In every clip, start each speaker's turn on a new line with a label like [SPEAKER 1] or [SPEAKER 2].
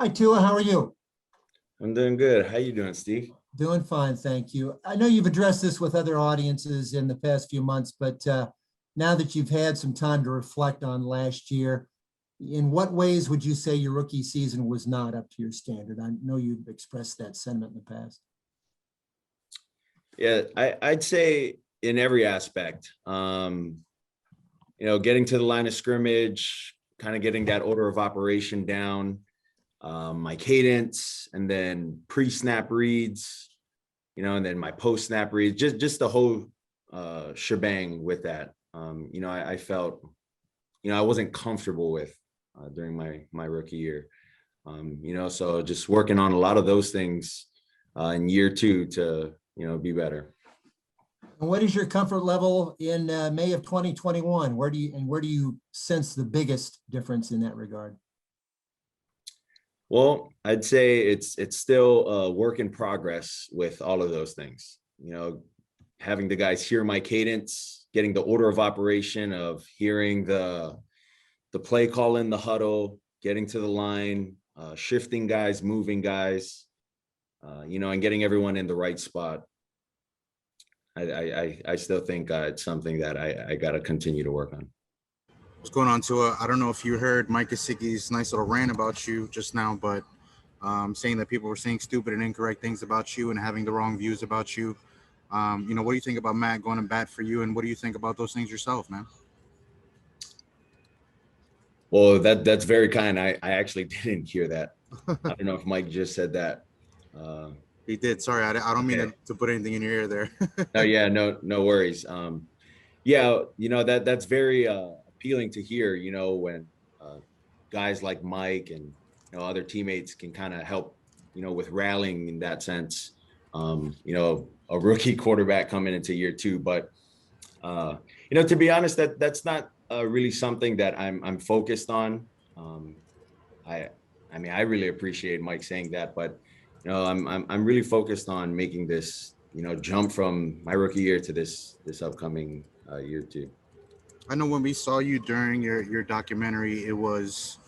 [SPEAKER 1] Hi, Tua. How are you?
[SPEAKER 2] I'm doing good. How you doing, Steve?
[SPEAKER 1] Doing fine, thank you. I know you've addressed this with other audiences in the past few months, but now that you've had some time to reflect on last year, in what ways would you say your rookie season was not up to your standard? I know you've expressed that sentiment in the past.
[SPEAKER 2] Yeah, I'd say in every aspect. Getting to the line of scrimmage, kind of getting that order of operation down, my cadence, and then pre-snap reads, and then my post-snap reads, just the whole shebang with that. I felt, I wasn't comfortable with during my rookie year. So just working on a lot of those things in year two to, be better.
[SPEAKER 1] And what is your comfort level in May of 2021? Where do you sense the biggest difference in that regard?
[SPEAKER 2] Well, I'd say it's still a work in progress with all of those things. Having the guys hear my cadence, getting the order of operation of hearing the play call in the huddle, getting to the line, shifting guys, moving guys, and getting everyone in the right spot. I still think it's something that I got to continue to work on.
[SPEAKER 3] What's going on, Tua? I don't know if you heard Mike Gesicki's nice little rant about you just now, but saying that people were saying stupid and incorrect things about you and having the wrong views about you. What do you think about Matt going to bat for you, and what do you think about those things yourself, man?
[SPEAKER 2] Well, that's very kind. I actually didn't hear that. I don't know if Mike just said that.
[SPEAKER 3] He did. Sorry, I don't mean to put anything in your ear there.
[SPEAKER 2] Oh yeah, no worries. Yeah, that's very appealing to hear. When guys like Mike and other teammates can kind of help, with rallying in that sense. A rookie quarterback coming into year two, but to be honest, that's not really something that I'm focused on. I mean, I really appreciate Mike saying that, but I'm really focused on making this, jump from my rookie year to this upcoming year two.
[SPEAKER 3] I know when we saw you during your documentary, it was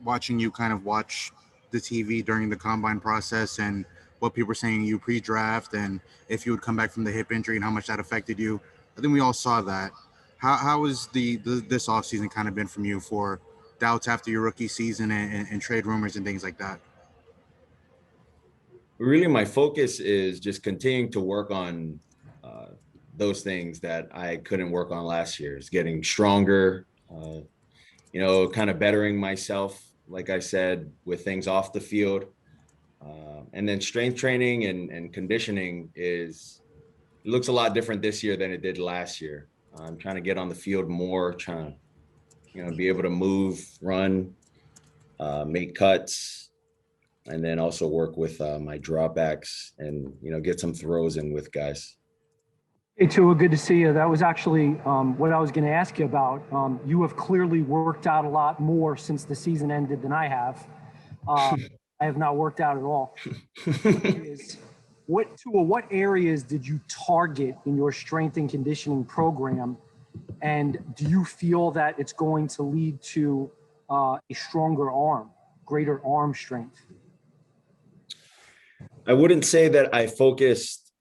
[SPEAKER 3] watching you kind of watch the TV during the combine process and what people were saying you pre-draft and if you would come back from the hip injury and how much that affected you. I think we all saw that. How has this offseason kind of been from you for doubts after your rookie season and trade rumors and things like that?
[SPEAKER 2] Really, my focus is just continuing to work on those things that I couldn't work on last year. Is getting stronger, kind of bettering myself, like I said, with things off the field. And then strength training and conditioning looks a lot different this year than it did last year. I'm trying to get on the field more, trying to, be able to move, run, make cuts, and then also work with my dropbacks and, get some throws in with guys.
[SPEAKER 4] Hey, Tua, good to see you. That was actually what I was going to ask you about. You have clearly worked out a lot more since the season ended than I have. I have not worked out at all. What areas did you target in your strength and conditioning program? And do you feel that it's going to lead to a stronger arm, greater arm strength?
[SPEAKER 2] I wouldn't say that I focused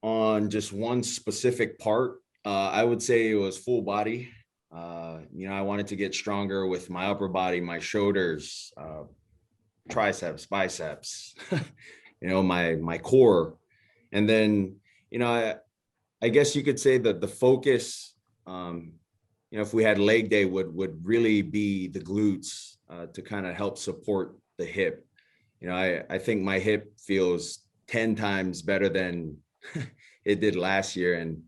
[SPEAKER 2] on just one specific part. I would say it was full body. I wanted to get stronger with my upper body, my shoulders, triceps, biceps, my core. And then, I guess you could say that the focus, if we had leg day would really be the glutes to kind of help support the hip. I think my hip feels 10 times better than it did last year. And,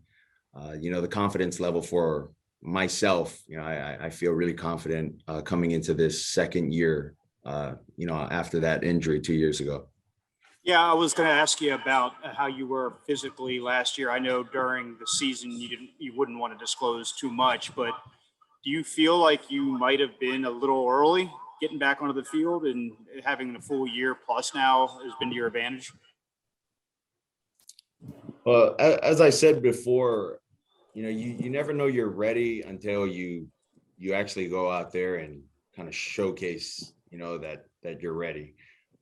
[SPEAKER 2] the confidence level for myself, I feel really confident coming into this second year, after that injury 2 years ago.
[SPEAKER 5] Yeah, I was going to ask you about how you were physically last year. I know during the season you wouldn't want to disclose too much, but do you feel like you might have been a little early getting back onto the field and having the full year plus now has been to your advantage?
[SPEAKER 2] Well, as I said before, you never know you're ready until you actually go out there and kind of showcase, that that you're ready.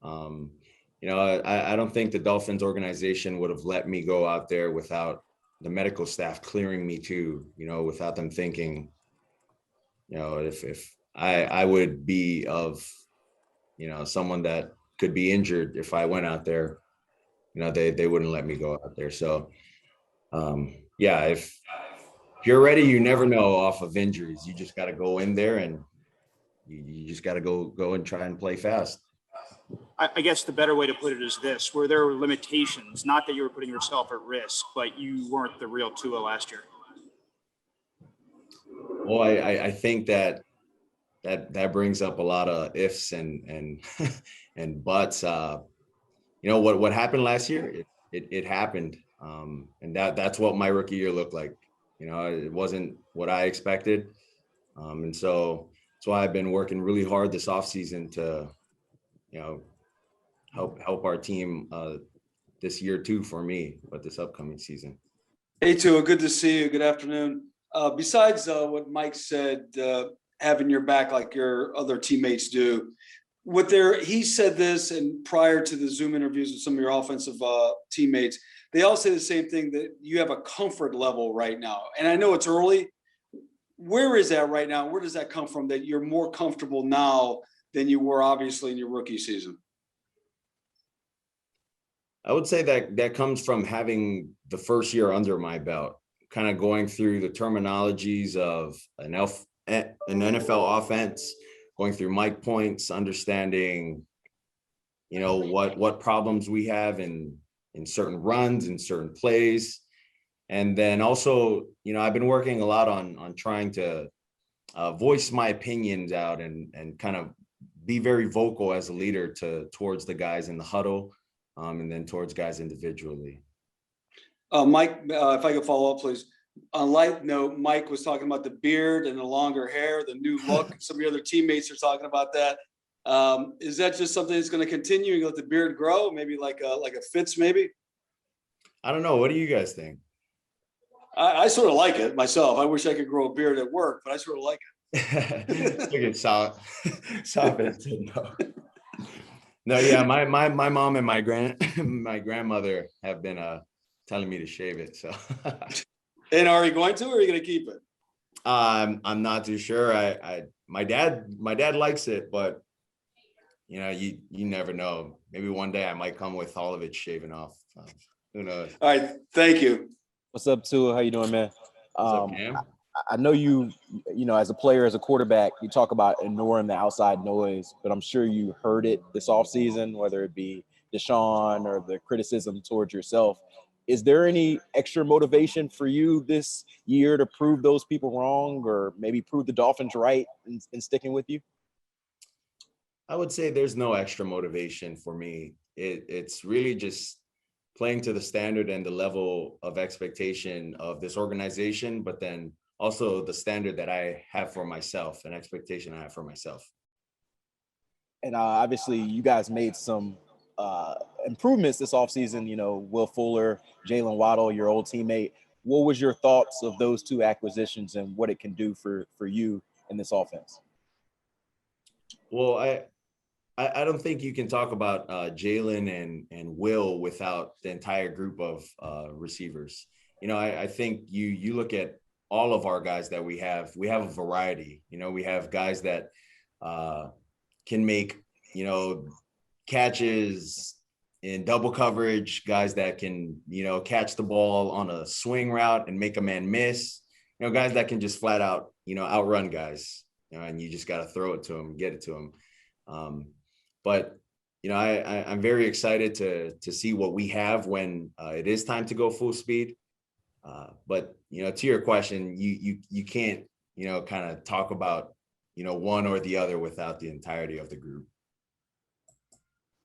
[SPEAKER 2] I don't think the Dolphins organization would have let me go out there without the medical staff clearing me too, without them thinking, if I would be of, someone that could be injured if I went out there, they wouldn't let me go out there. So, if you're ready, you never know off of injuries. You just got to go in there and you just got to go and try and play fast.
[SPEAKER 5] I guess the better way to put it is this: were there limitations? Not that you were putting yourself at risk, but you weren't the real Tua last year.
[SPEAKER 2] Well, I think that brings up a lot of ifs and and buts. What happened last year? It happened, and that's what my rookie year looked like. It wasn't what I expected, and so that's why I've been working really hard this offseason to, help our team this year too for me, but this upcoming season.
[SPEAKER 6] Hey, Tua, good to see you. Good afternoon. Besides what Mike said, having your back like your other teammates do, he said this, and prior to the Zoom interviews with some of your offensive teammates, they all say the same thing, that you have a comfort level right now. And I know it's early. Where is that right now? Where does that come from, that you're more comfortable now than you were obviously in your rookie season?
[SPEAKER 2] I would say that comes from having the first year under my belt, kind of going through the terminologies of an NFL offense, going through mic points, understanding, what problems we have in certain runs and certain plays. And then also, I've been working a lot on trying to voice my opinions out and kind of be very vocal as a leader towards the guys in the huddle. And then towards guys individually.
[SPEAKER 6] Mike, if I could follow up, please. On a light note, Mike was talking about the beard and the longer hair, the new look. Some of your other teammates are talking about that. Is that just something that's going to continue? You let the beard grow, maybe like a Fitz, maybe?
[SPEAKER 2] I don't know. What do you guys think?
[SPEAKER 6] I sort of like it myself. I wish I could grow a beard at work, but I sort of like it.
[SPEAKER 2] Look at stop it. No. No, yeah, my mom and my grandmother have been telling me to shave it. So,
[SPEAKER 6] and are you going to, or are you going to keep it?
[SPEAKER 2] I'm not too sure. My dad likes it, but you never know. Maybe one day I might come with all of it shaven off. Who knows?
[SPEAKER 6] All right, thank you.
[SPEAKER 7] What's up, Tua? How you doing, man?
[SPEAKER 2] What's up, Cam?
[SPEAKER 7] I know you as a player, as a quarterback, you talk about ignoring the outside noise, but I'm sure you heard it this offseason, whether it be Deshaun or the criticism towards yourself. Is there any extra motivation for you this year to prove those people wrong, or maybe prove the Dolphins right in sticking with you?
[SPEAKER 2] I would say there's no extra motivation for me. It's really just playing to the standard and the level of expectation of this organization, but then also the standard that I have for myself, an expectation I have for myself.
[SPEAKER 7] And obviously you guys made some improvements this offseason, Will Fuller, Jalen Waddle, your old teammate. What was your thoughts of those two acquisitions and what it can do for you in this offense?
[SPEAKER 2] Well, I don't think you can talk about Jalen and Will without the entire group of receivers. I think you look at all of our guys that we have a variety. We have guys that can make, catches in double coverage, guys that can, catch the ball on a swing route and make a man miss, guys that can just flat out, outrun guys, and you just got to throw it to them, get it to them. But, I'm very excited to see what we have when it is time to go full speed. But, to your question, you can't, kind of talk about, one or the other without the entirety of the group.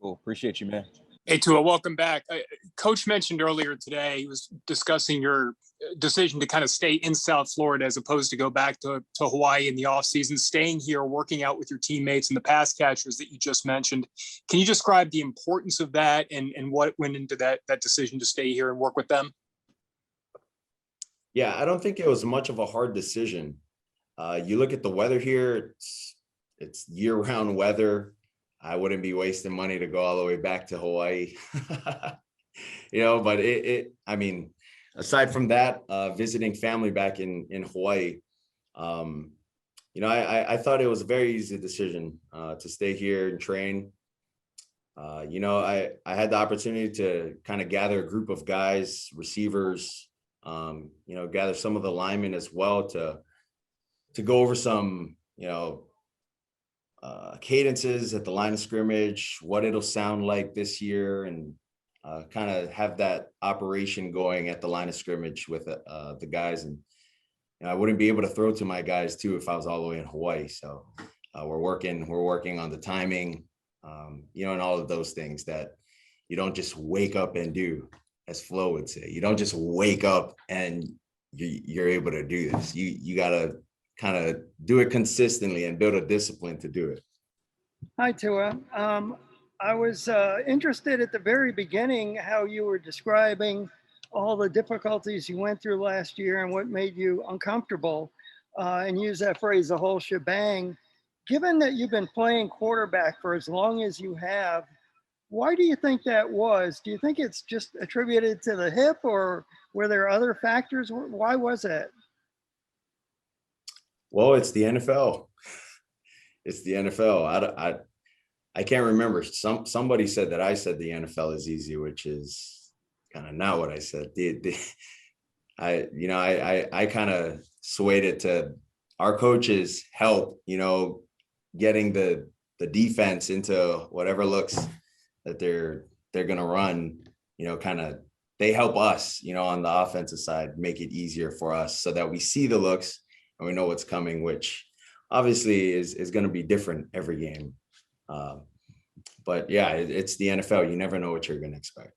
[SPEAKER 7] Cool. Appreciate you, man.
[SPEAKER 8] Hey, Tua, welcome back. Coach mentioned earlier today, he was discussing your decision to kind of stay in South Florida as opposed to go back to Hawaii in the offseason, staying here, working out with your teammates and the pass catchers that you just mentioned. Can you describe the importance of that and what went into that decision to stay here and work with them?
[SPEAKER 2] Yeah, I don't think it was much of a hard decision. You look at the weather here, it's year-round weather. I wouldn't be wasting money to go all the way back to Hawaii. But I mean, aside from that, visiting family back in Hawaii, I thought it was a very easy decision to stay here and train. I had the opportunity to kind of gather a group of guys, receivers, gather some of the linemen as well to go over some, cadences at the line of scrimmage, what it'll sound like this year, and kind of have that operation going at the line of scrimmage with the guys. And I wouldn't be able to throw to my guys too if I was all the way in Hawaii. So we're working on the timing, and all of those things that you don't just wake up and do, as Flo would say. You don't just wake up and you're able to do this. You got to kind of do it consistently and build a discipline to do it.
[SPEAKER 9] Hi, Tua. I was interested at the very beginning how you were describing all the difficulties you went through last year and what made you uncomfortable, and use that phrase, the whole shebang. Given that you've been playing quarterback for as long as you have, why do you think that was? Do you think it's just attributed to the hip, or were there other factors? Why was that?
[SPEAKER 2] Well, it's the NFL. It's the NFL. I can't remember. Somebody said that I said the NFL is easy, which is kind of not what I said. I kind of swayed it to our coaches help, getting the defense into whatever looks that they're going to run, kind of they help us, on the offensive side, make it easier for us so that we see the looks and we know what's coming, which obviously is going to be different every game. But yeah, it's the NFL. You never know what you're going to expect.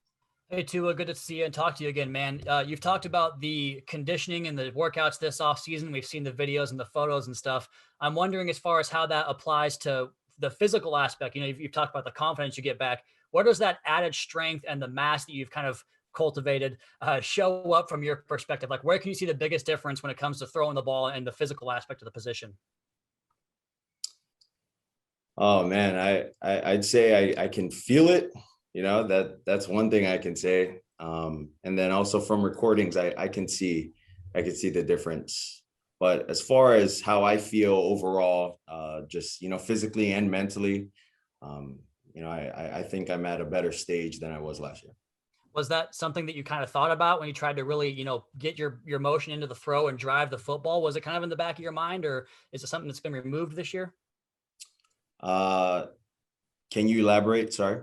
[SPEAKER 10] Hey, Tua, good to see you and talk to you again, man. You've talked about the conditioning and the workouts this offseason. We've seen the videos and the photos and stuff. I'm wondering, as far as how that applies to the physical aspect, you've talked about the confidence you get back. Where does that added strength and the mass that you've kind of cultivated show up from your perspective? Like, where can you see the biggest difference when it comes to throwing the ball and the physical aspect of the position?
[SPEAKER 2] Oh man, I'd say I can feel it. That's one thing I can say. And then also from recordings, I can see the difference. But as far as how I feel overall, just, physically and mentally, I think I'm at a better stage than I was last year.
[SPEAKER 10] Was that something that you kind of thought about when you tried to really, get your motion into the throw and drive the football? Was it kind of in the back of your mind, or is it something that's been removed this year?
[SPEAKER 2] Can you elaborate? Sorry.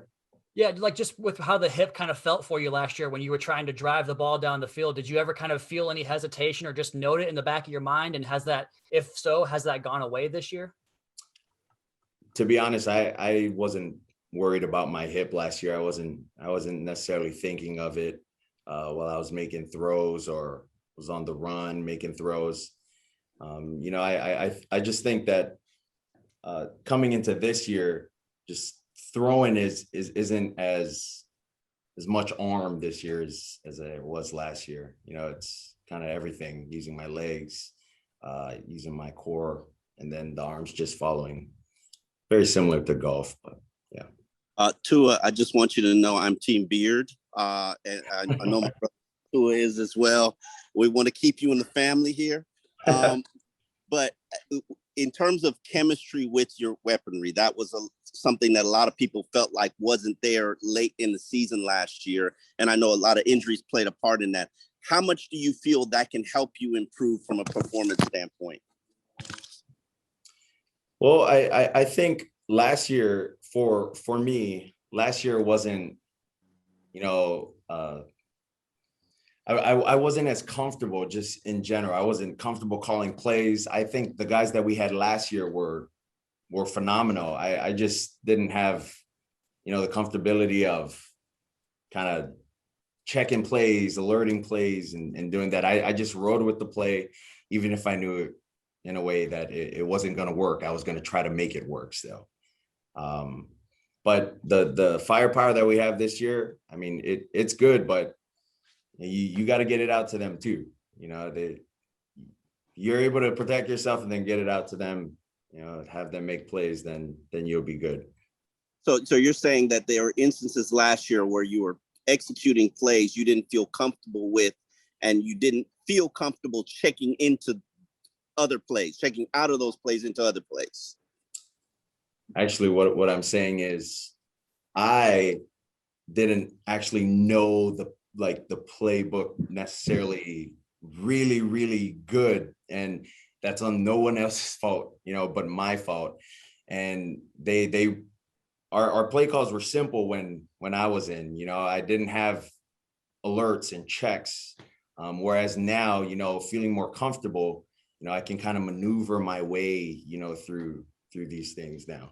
[SPEAKER 10] Yeah, like just with how the hip kind of felt for you last year when you were trying to drive the ball down the field, did you ever kind of feel any hesitation or just note it in the back of your mind? And if so, has that gone away this year?
[SPEAKER 2] To be honest, I wasn't worried about my hip last year. I wasn't necessarily thinking of it while I was making throws or was on the run making throws. I just think that coming into this year, just throwing isn't as much arm this year as it was last year. It's kind of everything, using my legs, using my core, and then the arms just following. Very similar to golf, but yeah.
[SPEAKER 11] Tua, I just want you to know I'm Team Beard. And I know my brother Tua is as well. We want to keep you in the family here. But in terms of chemistry with your weaponry, that was something that a lot of people felt like wasn't there late in the season last year. And I know a lot of injuries played a part in that. How much do you feel that can help you improve from a performance standpoint?
[SPEAKER 2] Well, I think last year for me, last year wasn't, I wasn't as comfortable just in general. I wasn't comfortable calling plays. I think the guys that we had last year were phenomenal. I just didn't have, the comfortability of kind of checking plays, alerting plays, and doing that. I just rode with the play, even if I knew it in a way that it wasn't going to work. I was going to try to make it work still. But the firepower that we have this year, I mean, it's good, but you got to get it out to them too. You're able to protect yourself and then get it out to them, have them make plays, then you'll be good.
[SPEAKER 11] So you're saying that there were instances last year where you were executing plays you didn't feel comfortable with, and you didn't feel comfortable checking into other plays, checking out of those plays into other plays.
[SPEAKER 2] Actually, what I'm saying is I didn't actually know the playbook necessarily really, really good. And that's on no one else's fault, but my fault. And our play calls were simple when I was in, I didn't have alerts and checks. Whereas now, feeling more comfortable, I can kind of maneuver my way, through these things now.